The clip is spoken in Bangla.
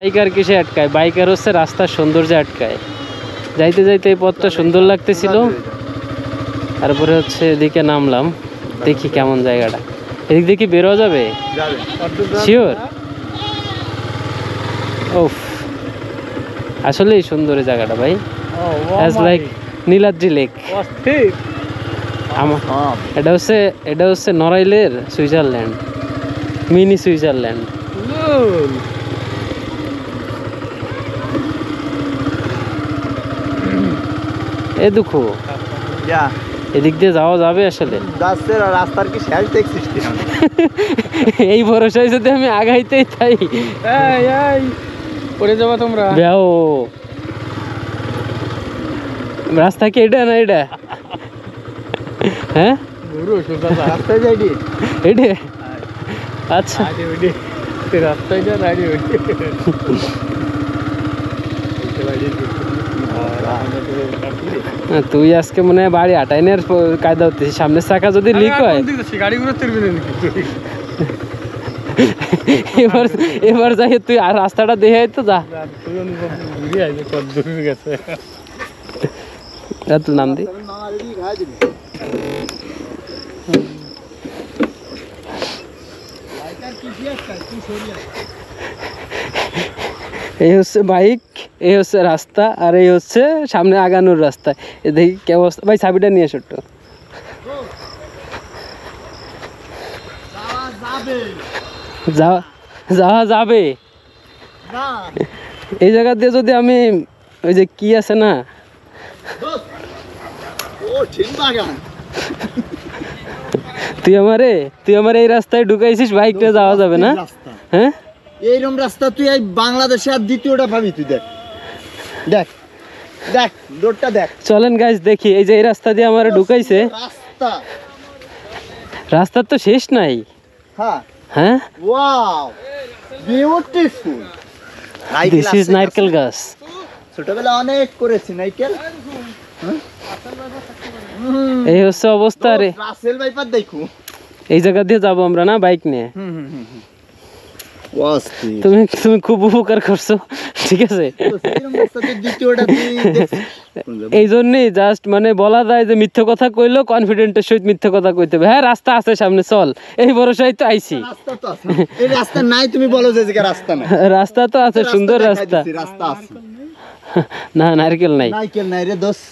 বাইকার কিসে আটকায়? বাইকার হচ্ছে রাস্তার সৌন্দর্যে আটকায়। যাইতে যাইতে এই পথটা সুন্দর লাগতেছিল, তারপরে হচ্ছে এদিকে নামলাম, দেখি কেমন জায়গাটা। এদিক দিয়ে কি বেরোয়া যাবে? শিওর? ওফ, আসলেই সুন্দর এই জায়গাটা ভাই, অ্যাজ লাইক নীলাদ্রি লেক। এটা হচ্ছে নড়াইলের সুইজারল্যান্ড, মিনি সুইজারল্যান্ড। এ দুঃখো এদিক দিয়ে যাওয়া যাবে আসলে? রাস্তার কি শেষ দেখছিস? এই ভরসায় যদি আমি আগাইতেই তাই পড়ে যাবো তোমরা। বেও, রাস্তা কি এটা না এটা? হ্যাঁ রাস্তায় যাইনি এটা, আচ্ছা। রাস্তায় যা দাঁড়িয়ে তুই আজকে মনে হয় বাড়ি আটাইনের কায়দা হতেছিস। সামনের চাকা যদি লিক হয় গাড়িগুলো চলবে না। এবার যাই তুই আর রাস্তাটা দেখে তো যা। নাম দি এই হচ্ছে বাইক, এই হচ্ছে রাস্তা, আর এই হচ্ছে সামনে আগানোর রাস্তা। এ দেখি কি অবস্থা। ভাই চাবিটা নিয়ে এসো একটু। যাওয়া যাবে এই জায়গা দিয়ে যদি আমি ওই যে কি আছে না, তুই আমারে এই রাস্তায় ঢুকাইছিস, বাইকটা যাওয়া যাবে না? হ্যাঁ, এইরকম রাস্তা তুই এই বাংলাদেশে আর দ্বিতীয়টা ভাবি। তুই দেখ দেখ দেখ রোডটা দেখ। চলেন গাইস দেখি। এই যে এই রাস্তা দিয়ে আমারে ঢুকাইছে, রাস্তার তো শেষ নাই। হ্যাঁ, ওয়াও বিউটিফুল। দিস ইজ নারকেল গাছ। ছোটবেলা অনেক করেছি নারকেল। এই হচ্ছে অবস্থা রে। রাসেল ভাইপার দেখো, এই জায়গা দিয়ে যাবো আমরা না বাইক নিয়ে। তুমি খুব উপকার করছো, ঠিক আছে। এই জন্যই জাস্ট মানে বলা যায় যে মিথ্যে কথা কইলো কনফিডেন্টের সহিত মিথ্যে কথা কইতে হবে। হ্যাঁ, রাস্তা আছে সামনে, চল। এই ভরসায় তো আইছি। রাস্তা নাই তুমি বলো যে রাস্তা নাই। রাস্তা তো আছে, সুন্দর রাস্তা। রাস্তা আছে না, নারকেল নাই। নারকেল নাই রে দোস্ত।